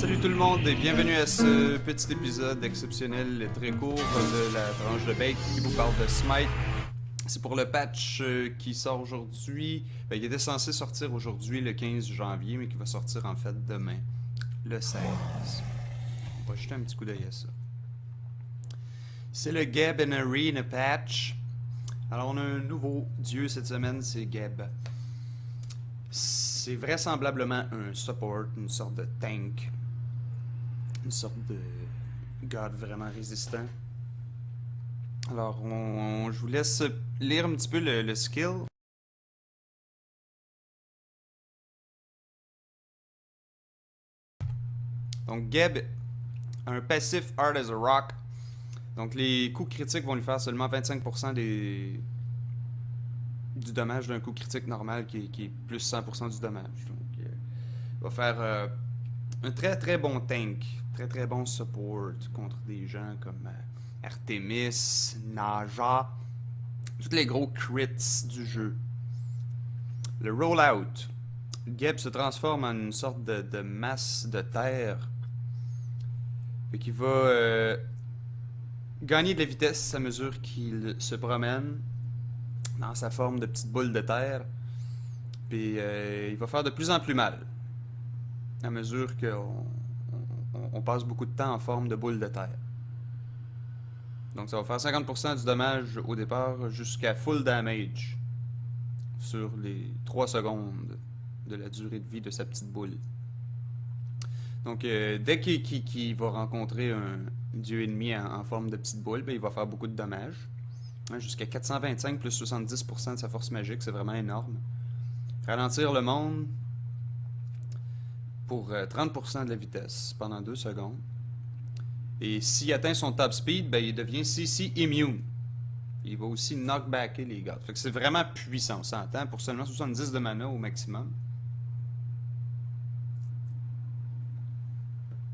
Salut tout le monde et bienvenue à ce petit épisode exceptionnel et très court de la tranche de bacon qui vous parle de Smite. C'est pour le patch qui sort aujourd'hui. Ben, il était censé sortir aujourd'hui le 15 janvier, mais qui va sortir en fait demain, le 16. On va jeter un petit coup d'œil à ça. C'est le Geb and Arena patch. Alors on a un nouveau dieu cette semaine, c'est Geb. C'est vraisemblablement un support, une sorte de tank. Une sorte de god vraiment résistant. Alors, je vous laisse lire un petit peu le skill. Donc, Geb a un passif Hard as a Rock. Donc, les coups critiques vont lui faire seulement 25% du dommage d'un coup critique normal qui est plus 100% du dommage. Donc, il va faire un très très bon tank. Très très bon support contre des gens comme Artemis, Naja, tous les gros crits du jeu. Le rollout. Geb se transforme en une sorte de masse de terre. Fait qu'il va gagner de la vitesse à mesure qu'il se promène dans sa forme de petite boule de terre. Puis il va faire de plus en plus mal à mesure qu'on passe beaucoup de temps en forme de boule de terre. Donc ça va faire 50% du dommage au départ jusqu'à full damage sur les 3 secondes de la durée de vie de sa petite boule. Donc dès qu'il va rencontrer un dieu ennemi en forme de petite boule, ben, il va faire beaucoup de dommages. Jusqu'à 425 plus 70% de sa force magique, c'est vraiment énorme. Ralentir le monde pour 30% de la vitesse pendant 2 secondes. Et s'il atteint son top speed, ben, il devient CC immune. Il va aussi knockbacker les gars. Fait que c'est vraiment puissant, on s'entend, pour seulement 70 de mana au maximum.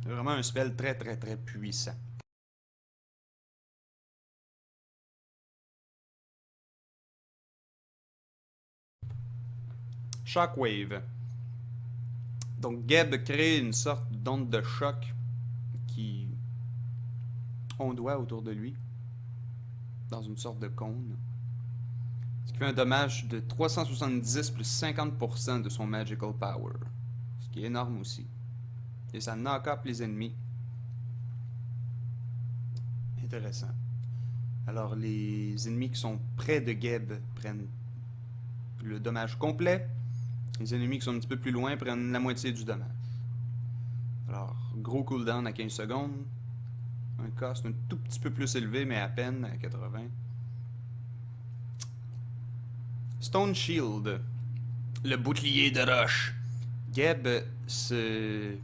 C'est vraiment un spell très très très puissant. Shockwave. Donc Geb crée une sorte d'onde de choc qui ondoie autour de lui dans une sorte de cône. Ce qui fait un dommage de 370 plus 50% de son magical power. Ce qui est énorme aussi. Et ça knock up les ennemis. Intéressant. Alors les ennemis qui sont près de Geb prennent le dommage complet. Les ennemis qui sont un petit peu plus loin prennent la moitié du dommage. Alors, gros cooldown à 15 secondes. Un cost un tout petit peu plus élevé, mais à peine à 80. Stone Shield. Le bouclier de roche. Geb se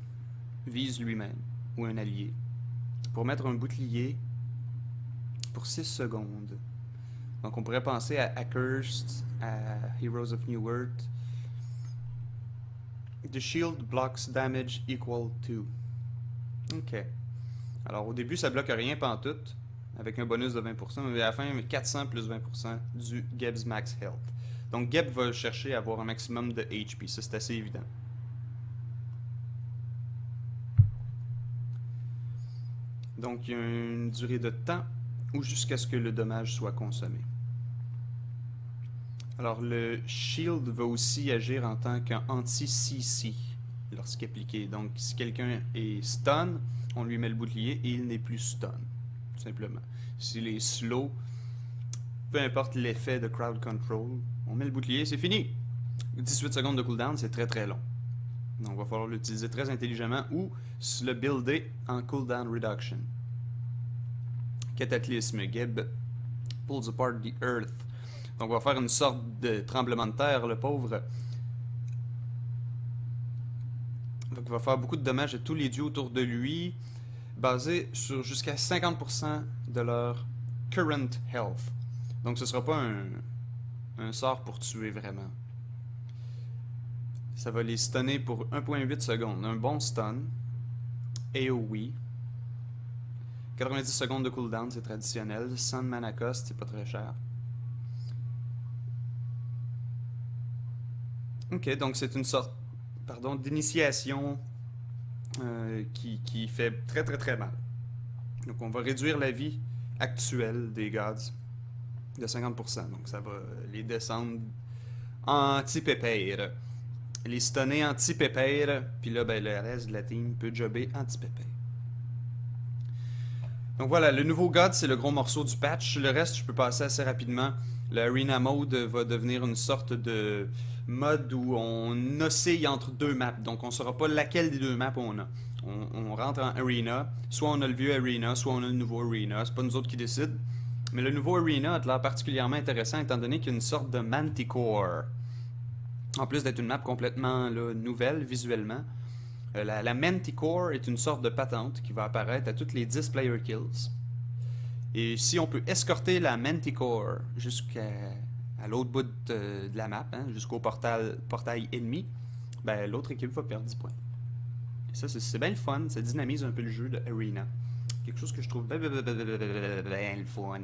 vise lui-même, ou un allié, pour mettre un bouclier pour 6 secondes. Donc on pourrait penser à Accursed, à Heroes of New Earth. The shield blocks damage equal to. Ok. Alors au début ça bloque rien pantoute, avec un bonus de 20%, mais à la fin 400 plus 20% du Geb's max health. Donc Geb va chercher à avoir un maximum de HP, ça c'est assez évident. Donc il y a une durée de temps ou jusqu'à ce que le dommage soit consommé. Alors le shield va aussi agir en tant qu'anti-CC lorsqu'appliqué. Donc si quelqu'un est stun, on lui met le bouclier et il n'est plus stun, tout simplement. S'il est slow, peu importe l'effet de crowd control, on met le bouclier, c'est fini. 18 secondes de cooldown, c'est très très long. Donc il va falloir l'utiliser très intelligemment ou le builder en cooldown reduction. Cataclysme, Geb pulls apart the earth. Donc on va faire une sorte de tremblement de terre, le pauvre. Donc il va faire beaucoup de dommages à tous les dieux autour de lui, basé sur jusqu'à 50% de leur current health. Donc ce ne sera pas un sort pour tuer vraiment. Ça va les stunner pour 1.8 secondes. Un bon stun. AoE. 90 secondes de cooldown, c'est traditionnel. 100 de mana cost, c'est pas très cher. Ok, donc c'est une sorte d'initiation qui fait très très très mal. Donc on va réduire la vie actuelle des gods de 50%. Donc ça va les descendre anti-pépère. Les stunner anti-pépère. Puis là, ben, le reste de la team peut jobber anti-pépère. Donc voilà, le nouveau God, c'est le gros morceau du patch. Le reste, je peux passer assez rapidement. Le Arena Mode va devenir une sorte de mode où on oscille entre deux maps. Donc on ne saura pas laquelle des deux maps on a. On rentre en Arena. Soit on a le vieux Arena, soit on a le nouveau Arena. C'est pas nous autres qui décident. Mais le nouveau Arena a l'air particulièrement intéressant étant donné qu'il y a une sorte de Manticore. En plus d'être une map complètement là, nouvelle visuellement. La Manticore est une sorte de patente qui va apparaître à toutes les 10 player kills. Et si on peut escorter la Manticore jusqu'à l'autre bout de la map, hein, jusqu'au portail ennemi, ben, l'autre équipe va perdre 10 points. Et ça, c'est bien le fun, ça dynamise un peu le jeu de Arena. Quelque chose que je trouve bien le fun.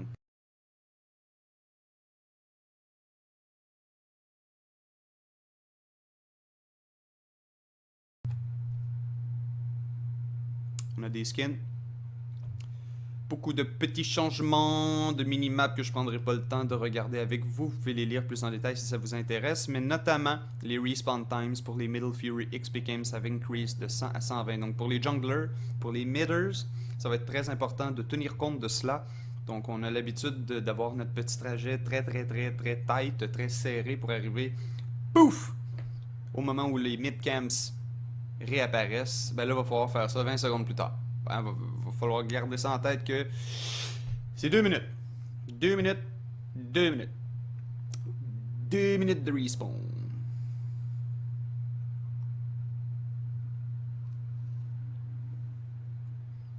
On a des skins. Beaucoup de petits changements de minimap que je prendrai pas le temps de regarder avec vous. Vous pouvez les lire plus en détail si ça vous intéresse. Mais notamment, les respawn times pour les Middle Fury XP Games have increased de 100 à 120. Donc pour les junglers, pour les midders, ça va être très important de tenir compte de cela. Donc on a l'habitude d'avoir notre petit trajet très tight, très serré pour arriver, pouf, au moment où les mid-camps réapparaissent. Ben là, il va falloir faire ça 20 secondes plus tard. Il va falloir garder ça en tête que c'est 2 minutes. 2 minutes. 2 minutes. 2 minutes de respawn.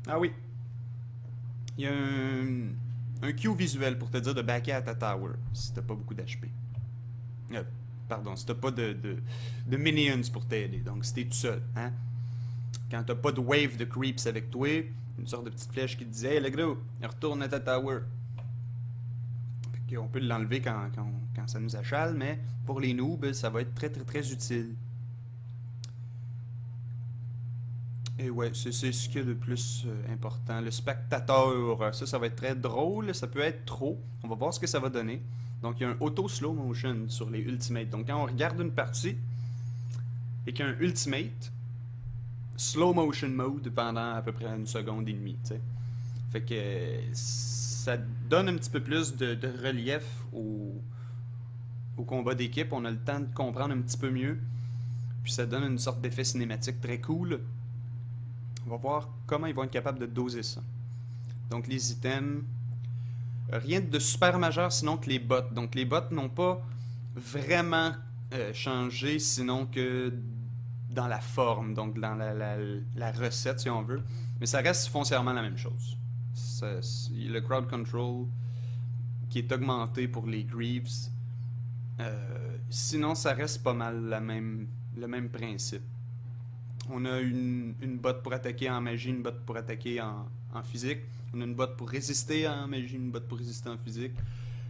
Ah oui. Il y a un cue visuel pour te dire de backer à ta tower si t'as pas beaucoup d'HP. Pardon, si t'as pas de minions pour t'aider. Donc si t'es tout seul. Hein? Quand t'as pas de wave de creeps avec toi, une sorte de petite flèche qui te dit « Hey le gros, retourne à ta tower ». On peut l'enlever quand ça nous achale, mais pour les noobs, ça va être très utile. Et ouais, c'est ce qu'il y a de plus important. Le spectateur, ça va être très drôle, ça peut être trop. On va voir ce que ça va donner. Donc il y a un auto slow motion sur les ultimates. Donc quand on regarde une partie et qu'il y a un ultimate, slow motion mode pendant à peu près une seconde et demie, t'sais. Fait que ça donne un petit peu plus de relief au combat d'équipe. On a le temps de comprendre un petit peu mieux. Puis ça donne une sorte d'effet cinématique très cool. On va voir comment ils vont être capables de doser ça. Donc les items, rien de super majeur sinon que les bots. Donc les bots n'ont pas vraiment changé sinon que dans la forme, donc dans la recette si on veut. Mais ça reste foncièrement la même chose. Le crowd control qui est augmenté pour les Greaves. Sinon ça reste pas mal le même principe. On a une botte pour attaquer en magie, une botte pour attaquer en physique. On a une botte pour résister en magie, une botte pour résister en physique.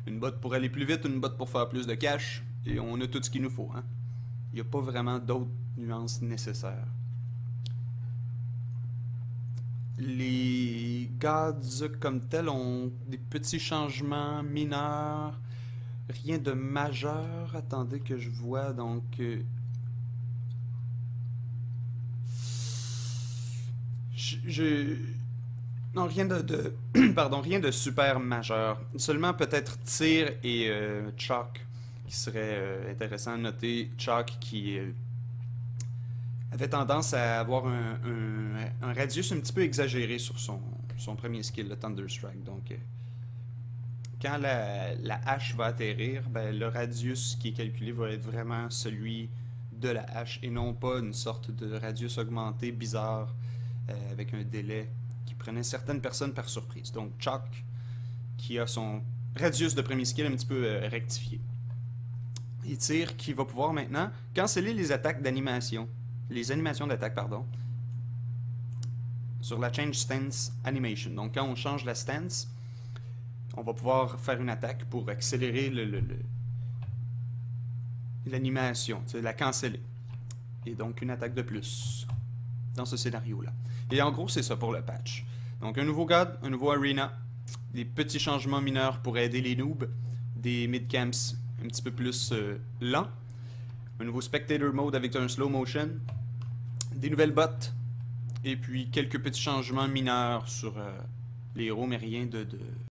Une botte pour aller plus vite, une botte pour faire plus de cash. Et on a tout ce qu'il nous faut. Hein? Il n'y a pas vraiment d'autres nuances nécessaires. Les gods comme tels ont des petits changements mineurs. Rien de majeur. Attendez que je vois donc... Non, rien pardon, rien de super majeur. Seulement peut-être tir et Chalk qui serait intéressant à noter. Chalk qui avait tendance à avoir un radius un petit peu exagéré sur son premier skill, le Thunderstrike. Donc, quand la hache va atterrir, ben, le radius qui est calculé va être vraiment celui de la hache et non pas une sorte de radius augmenté bizarre avec un délai qui prenait certaines personnes par surprise. Donc Chuck, qui a son radius de premier skill un petit peu rectifié. Et Tire qui va pouvoir maintenant canceller les attaques d'animation. Les animations d'attaque, pardon. Sur la Change Stance Animation. Donc quand on change la stance, on va pouvoir faire une attaque pour accélérer l'animation, la canceller. Et donc une attaque de plus. dans ce scénario-là. Et en gros, c'est ça pour le patch. Donc un nouveau god, un nouveau arena, des petits changements mineurs pour aider les noobs, des mid-camps un petit peu plus lents, un nouveau spectator mode avec un slow motion, des nouvelles bots, et puis quelques petits changements mineurs sur les héros, mais rien de